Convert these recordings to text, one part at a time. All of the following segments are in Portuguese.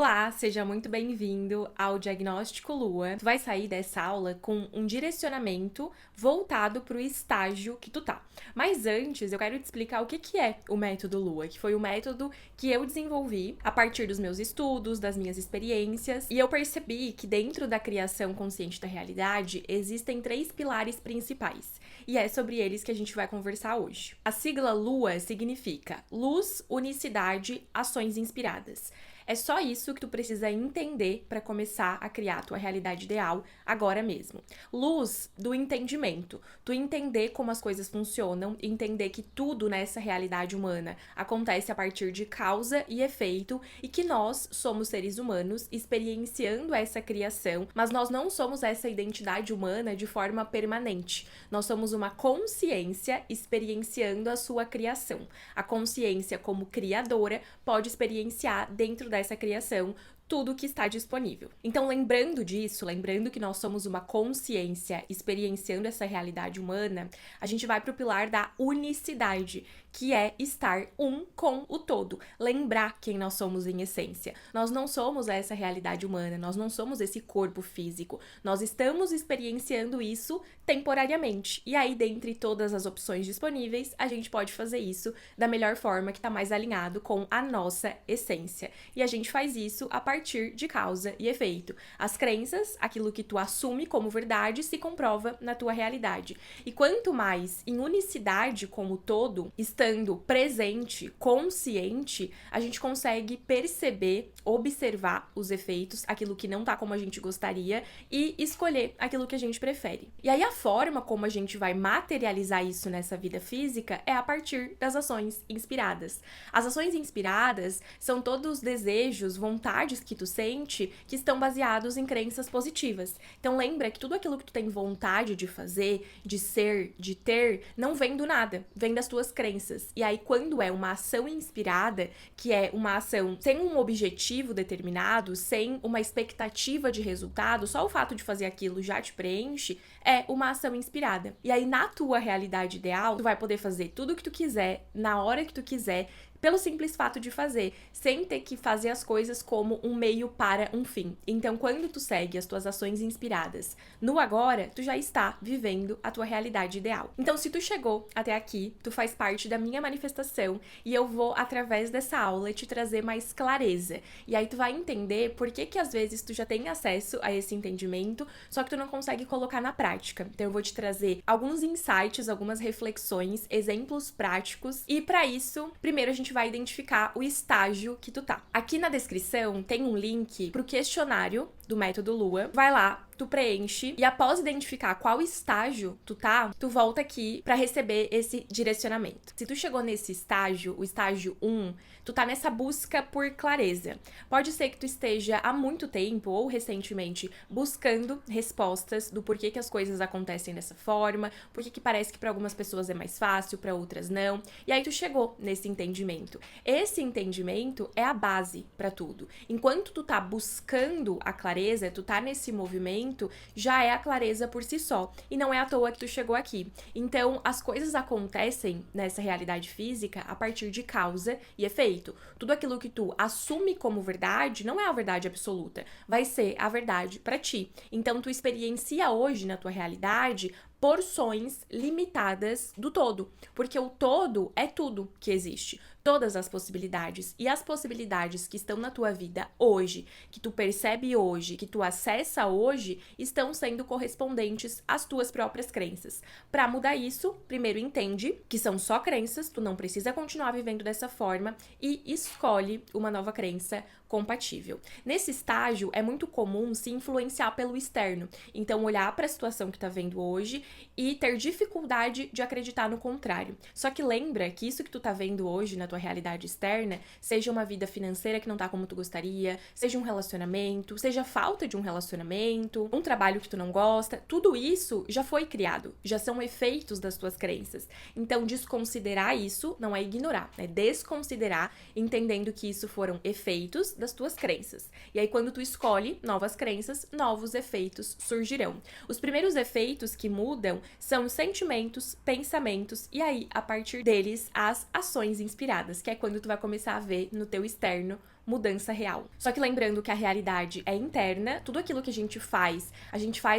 Olá, seja muito bem-vindo ao Diagnóstico Lua. Tu vai sair dessa aula com um direcionamento voltado para o estágio que tu tá. Mas antes, eu quero te explicar o que é o método Lua, que foi o método que eu desenvolvi a partir dos meus estudos, das minhas experiências, e eu percebi que dentro da criação consciente da realidade existem 3 pilares principais, e é sobre eles que a gente vai conversar hoje. A sigla Lua significa luz, unicidade, ações inspiradas. É só isso que tu precisa entender para começar a criar a tua realidade ideal agora mesmo. Luz do entendimento. Tu entender como as coisas funcionam, entender que tudo nessa realidade humana acontece a partir de causa e efeito e que nós somos seres humanos experienciando essa criação, mas nós não somos essa identidade humana de forma permanente. Nós somos uma consciência experienciando a sua criação. A consciência, como criadora, pode experienciar dentro dessa criação tudo que está disponível. Então, lembrando disso, lembrando que nós somos uma consciência experienciando essa realidade humana, a gente vai para o pilar da unicidade, que é estar um com o todo. Lembrar quem nós somos em essência. Nós não somos essa realidade humana, nós não somos esse corpo físico. Nós estamos experienciando isso temporariamente. E aí, dentre todas as opções disponíveis, a gente pode fazer isso da melhor forma que está mais alinhado com a nossa essência. E a gente faz isso a partir de causa e efeito. As crenças, aquilo que tu assume como verdade, se comprova na tua realidade. E quanto mais em unicidade como todo, estando presente, consciente, a gente consegue perceber, observar os efeitos, aquilo que não tá como a gente gostaria e escolher aquilo que a gente prefere. E aí a forma como a gente vai materializar isso nessa vida física é a partir das ações inspiradas. As ações inspiradas são todos os desejos, vontades que tu sente que estão baseados em crenças positivas. Então lembra que tudo aquilo que tu tem vontade de fazer, de ser, de ter, não vem do nada, vem das tuas crenças. E aí quando é uma ação inspirada, que é uma ação sem um objetivo determinado, sem uma expectativa de resultado, só o fato de fazer aquilo já te preenche, é uma ação inspirada. E aí na tua realidade ideal, tu vai poder fazer tudo o que tu quiser, na hora que tu quiser, pelo simples fato de fazer, sem ter que fazer as coisas como um meio para um fim. Então, quando tu segue as tuas ações inspiradas no agora, tu já está vivendo a tua realidade ideal. Então, se tu chegou até aqui, tu faz parte da minha manifestação e eu vou, através dessa aula, te trazer mais clareza. E aí tu vai entender por que às vezes tu já tem acesso a esse entendimento, só que tu não consegue colocar na prática. Então, eu vou te trazer alguns insights, algumas reflexões, exemplos práticos e para isso, primeiro a gente vai identificar o estágio que tu tá. Aqui na descrição tem um link pro questionário do método Lua. Vai lá, tu preenche e após identificar qual estágio tu tá, tu volta aqui pra receber esse direcionamento. Se tu chegou nesse estágio, o estágio 1, tu tá nessa busca por clareza. Pode ser que tu esteja há muito tempo ou recentemente buscando respostas do porquê que as coisas acontecem dessa forma, porquê que parece que pra algumas pessoas é mais fácil, pra outras não. E aí tu chegou nesse entendimento. Esse entendimento é a base pra tudo. Enquanto tu tá buscando a clareza, tu tá nesse movimento, já é a clareza por si só. E não é à toa que tu chegou aqui. Então, as coisas acontecem nessa realidade física a partir de causa e efeito. Tudo aquilo que tu assume como verdade não é a verdade absoluta, vai ser a verdade pra ti. Então, tu experiencia hoje na tua realidade porções limitadas do todo, porque o todo é tudo que existe, todas as possibilidades, e as possibilidades que estão na tua vida hoje, que tu percebe hoje, que tu acessa hoje, estão sendo correspondentes às tuas próprias crenças. Para mudar isso, primeiro entende que são só crenças, tu não precisa continuar vivendo dessa forma e escolhe uma nova crença compatível. Nesse estágio, é muito comum se influenciar pelo externo, então olhar para a situação que tá vendo hoje e ter dificuldade de acreditar no contrário. Só que lembra que isso que tu tá vendo hoje na tua realidade externa, seja uma vida financeira que não tá como tu gostaria, seja um relacionamento, seja falta de um relacionamento, um trabalho que tu não gosta, tudo isso já foi criado, já são efeitos das tuas crenças. Então, desconsiderar isso não é ignorar, é desconsiderar, entendendo que isso foram efeitos das tuas crenças. E aí, quando tu escolhe novas crenças, novos efeitos surgirão. Os primeiros efeitos que mudam são sentimentos, pensamentos e aí, a partir deles, as ações inspiradas, que é quando tu vai começar a ver no teu externo mudança real. Só que lembrando que a realidade é interna, tudo aquilo que a gente faz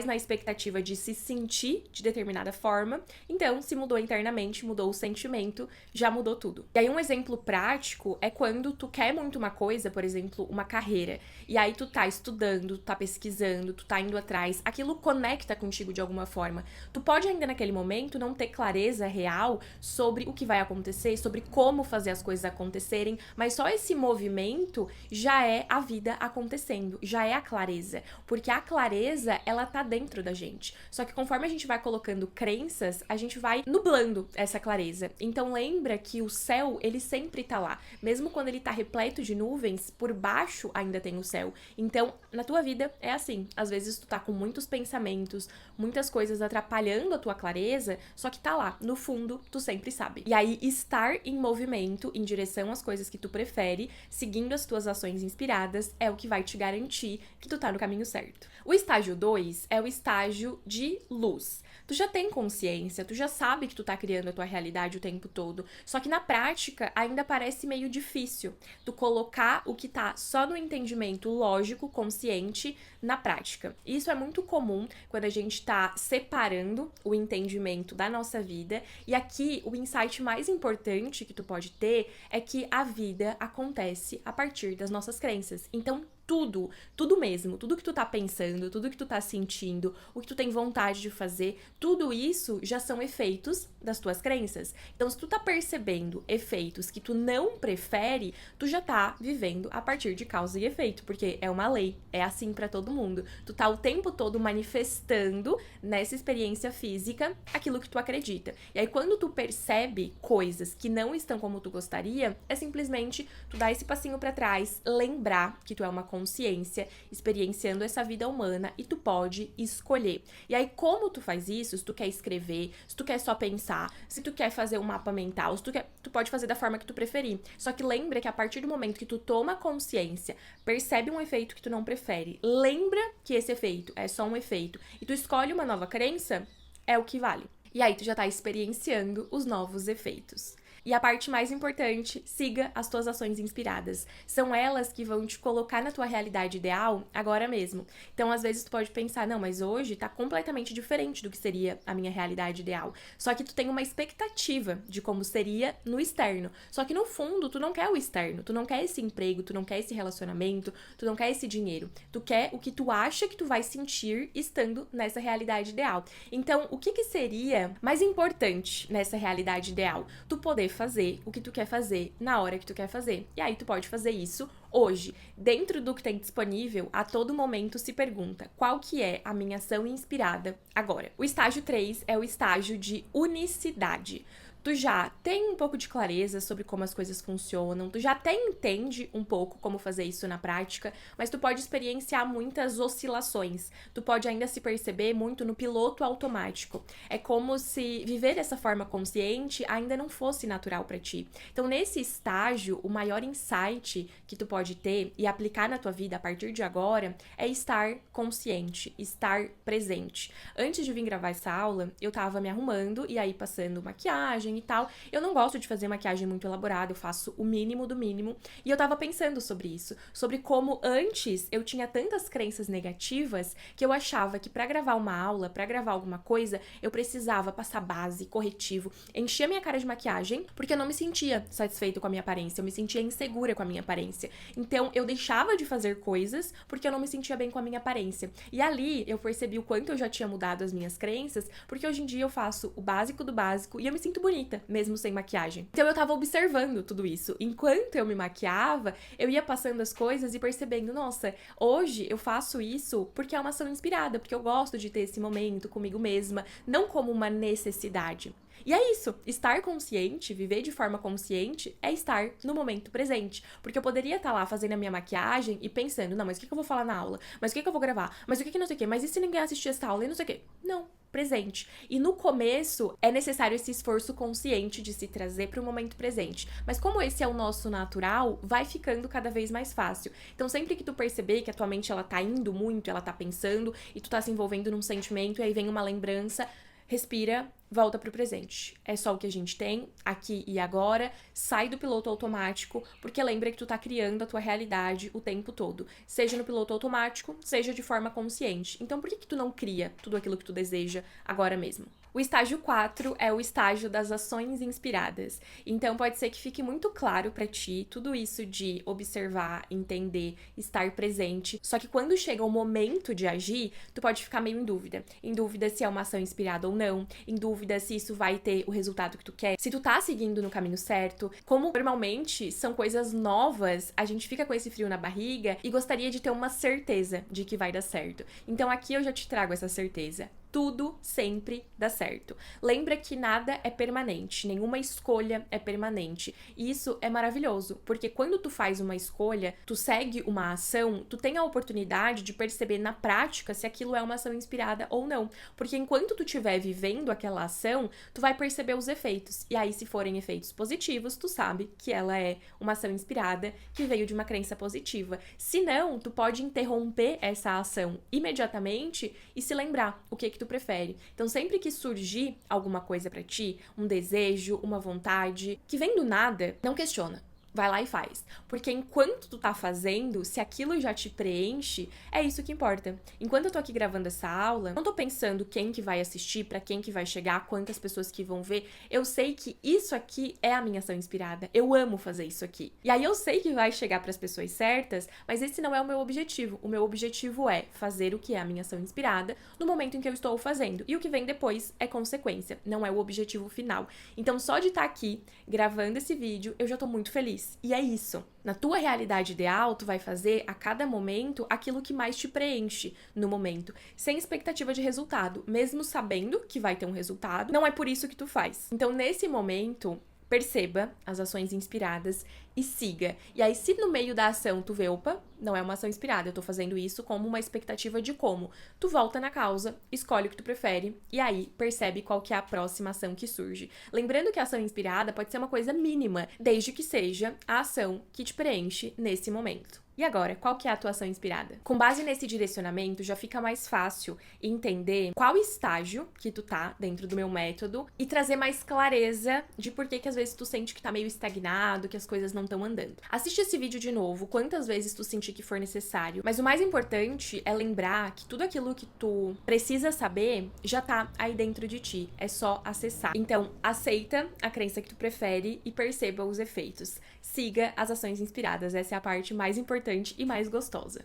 na expectativa de se sentir de determinada forma. Então, se mudou internamente, mudou o sentimento, já mudou tudo. E aí um exemplo prático é quando tu quer muito uma coisa, por exemplo, uma carreira, e aí tu tá estudando, tu tá pesquisando, tu tá indo atrás, aquilo conecta contigo de alguma forma. Tu pode ainda naquele momento não ter clareza real sobre o que vai acontecer, sobre como fazer as coisas acontecerem, mas só esse movimento já é a vida acontecendo, já é a clareza, porque a clareza, ela tá dentro da gente. Só que conforme a gente vai colocando crenças, a gente vai nublando essa clareza. Então lembra que o céu, ele sempre tá lá. Mesmo quando ele tá repleto de nuvens, por baixo ainda tem o céu. Então, na tua vida é assim. Às vezes tu tá com muitos pensamentos, muitas coisas atrapalhando a tua clareza, só que tá lá, no fundo, tu sempre sabe. E aí, estar em movimento, em direção às coisas que tu prefere, seguindo as tuas ações inspiradas, é o que vai te garantir que tu tá no caminho certo. O estágio 2 é o estágio de luz. Tu já tem consciência, tu já sabe que tu tá criando a tua realidade o tempo todo, só que na prática ainda parece meio difícil tu colocar o que tá só no entendimento lógico, consciente, na prática. Isso é muito comum quando a gente tá separando o entendimento da nossa vida, e aqui o insight mais importante que tu pode ter é que a vida acontece a partir das nossas crenças. Então, tudo mesmo, tudo que tu tá pensando, tudo que tu tá sentindo, o que tu tem vontade de fazer, tudo isso já são efeitos das tuas crenças. Então, se tu tá percebendo efeitos que tu não prefere, tu já tá vivendo a partir de causa e efeito, porque é uma lei, é assim pra todo mundo. Tu tá o tempo todo manifestando nessa experiência física aquilo que tu acredita. E aí, quando tu percebe coisas que não estão como tu gostaria, é simplesmente tu dar esse passinho pra trás, lembrar que tu é uma consciência experienciando essa vida humana e tu pode escolher. E aí, como tu faz isso? Se tu quer escrever, se tu quer só pensar, se tu quer fazer um mapa mental, se tu pode fazer da forma que tu preferir. Só que lembra que a partir do momento que tu toma consciência, percebe um efeito que tu não prefere, lembra que esse efeito é só um efeito e tu escolhe uma nova crença, é o que vale. E aí tu já tá experienciando os novos efeitos. E a parte mais importante, siga as tuas ações inspiradas. São elas que vão te colocar na tua realidade ideal agora mesmo. Então, às vezes, tu pode pensar, não, mas hoje tá completamente diferente do que seria a minha realidade ideal. Só que tu tem uma expectativa de como seria no externo. Só que no fundo, tu não quer o externo, tu não quer esse emprego, tu não quer esse relacionamento, tu não quer esse dinheiro. Tu quer o que tu acha que tu vai sentir estando nessa realidade ideal. Então, o que seria mais importante nessa realidade ideal? Tu poder fazer o que tu quer fazer na hora que tu quer fazer. E aí tu pode fazer isso hoje. Dentro do que tem disponível, a todo momento se pergunta qual que é a minha ação inspirada agora. O estágio 3 é o estágio de unicidade. Tu já tem um pouco de clareza sobre como as coisas funcionam, tu já até entende um pouco como fazer isso na prática, mas tu pode experienciar muitas oscilações. Tu pode ainda se perceber muito no piloto automático. É como se viver dessa forma consciente ainda não fosse natural pra ti. Então, nesse estágio, o maior insight que tu pode ter e aplicar na tua vida a partir de agora é estar consciente, estar presente. Antes de vir gravar essa aula, eu tava me arrumando e aí passando maquiagem e tal. Eu não gosto de fazer maquiagem muito elaborada, eu faço o mínimo do mínimo. E eu tava pensando sobre isso, sobre como antes eu tinha tantas crenças negativas que eu achava que pra gravar uma aula, pra gravar alguma coisa, eu precisava passar base, corretivo, encher a minha cara de maquiagem, porque eu não me sentia satisfeito com a minha aparência, eu me sentia insegura com a minha aparência. Então eu deixava de fazer coisas porque eu não me sentia bem com a minha aparência. E ali eu percebi o quanto eu já tinha mudado as minhas crenças, porque hoje em dia eu faço o básico do básico e eu me sinto bonita, mesmo sem maquiagem. Então eu tava observando tudo isso. Enquanto eu me maquiava, eu ia passando as coisas e percebendo, nossa, hoje eu faço isso porque é uma ação inspirada, porque eu gosto de ter esse momento comigo mesma, não como uma necessidade. E é isso, estar consciente, viver de forma consciente, é estar no momento presente. Porque eu poderia estar lá fazendo a minha maquiagem e pensando, não, mas o que eu vou falar na aula? Mas o que eu vou gravar? Mas o que não sei o quê? Mas e se ninguém assistir essa aula e não sei o quê? Não, presente. E no começo, é necessário esse esforço consciente de se trazer para o momento presente. Mas como esse é o nosso natural, vai ficando cada vez mais fácil. Então, sempre que tu perceber que a tua mente, ela tá indo muito, ela tá pensando, e tu tá se envolvendo num sentimento, e aí vem uma lembrança, respira volta pro presente. É só o que a gente tem, aqui e agora, sai do piloto automático, porque lembra que tu tá criando a tua realidade o tempo todo. Seja no piloto automático, seja de forma consciente. Então por que tu não cria tudo aquilo que tu deseja agora mesmo? O estágio 4 é o estágio das ações inspiradas. Então pode ser que fique muito claro pra ti tudo isso de observar, entender, estar presente. Só que quando chega o momento de agir, tu pode ficar meio em dúvida. Em dúvida se é uma ação inspirada ou não, em dúvida se isso vai ter o resultado que tu quer, se tu tá seguindo no caminho certo. Como normalmente são coisas novas, a gente fica com esse frio na barriga e gostaria de ter uma certeza de que vai dar certo. Então aqui eu já te trago essa certeza. Tudo sempre dá certo. Lembra que nada é permanente, nenhuma escolha é permanente. E isso é maravilhoso, porque quando tu faz uma escolha, tu segue uma ação, tu tem a oportunidade de perceber na prática se aquilo é uma ação inspirada ou não. Porque enquanto tu estiver vivendo aquela ação, tu vai perceber os efeitos. E aí, se forem efeitos positivos, tu sabe que ela é uma ação inspirada que veio de uma crença positiva. Se não, tu pode interromper essa ação imediatamente e se lembrar o que tu prefere. Então, sempre que surgir alguma coisa pra ti, um desejo, uma vontade, que vem do nada, não questiona. Vai lá e faz. Porque enquanto tu tá fazendo, se aquilo já te preenche, é isso que importa. Enquanto eu tô aqui gravando essa aula, não tô pensando quem que vai assistir, pra quem que vai chegar, quantas pessoas que vão ver. Eu sei que isso aqui é a minha ação inspirada. Eu amo fazer isso aqui. E aí eu sei que vai chegar pras pessoas certas, mas esse não é o meu objetivo. O meu objetivo é fazer o que é a minha ação inspirada no momento em que eu estou fazendo. E o que vem depois é consequência, não é o objetivo final. Então, só de estar aqui gravando esse vídeo, eu já tô muito feliz. E é isso. Na tua realidade ideal, tu vai fazer a cada momento aquilo que mais te preenche no momento, sem expectativa de resultado, mesmo sabendo que vai ter um resultado, não é por isso que tu faz. Então, nesse momento, perceba as ações inspiradas e siga. E aí, se no meio da ação tu vê, opa, não é uma ação inspirada, eu tô fazendo isso como uma expectativa de como, tu volta na causa, escolhe o que tu prefere e aí percebe qual que é a próxima ação que surge. Lembrando que a ação inspirada pode ser uma coisa mínima, desde que seja a ação que te preenche nesse momento. E agora, qual que é a tua ação inspirada? Com base nesse direcionamento, já fica mais fácil entender qual estágio que tu tá dentro do meu método e trazer mais clareza de por que às vezes tu sente que tá meio estagnado, que as coisas não estão andando. Assiste esse vídeo de novo, quantas vezes tu sentir que for necessário. Mas o mais importante é lembrar que tudo aquilo que tu precisa saber já tá aí dentro de ti. É só acessar. Então, aceita a crença que tu prefere e perceba os efeitos. Siga as ações inspiradas. Essa é a parte mais importante e mais gostosa.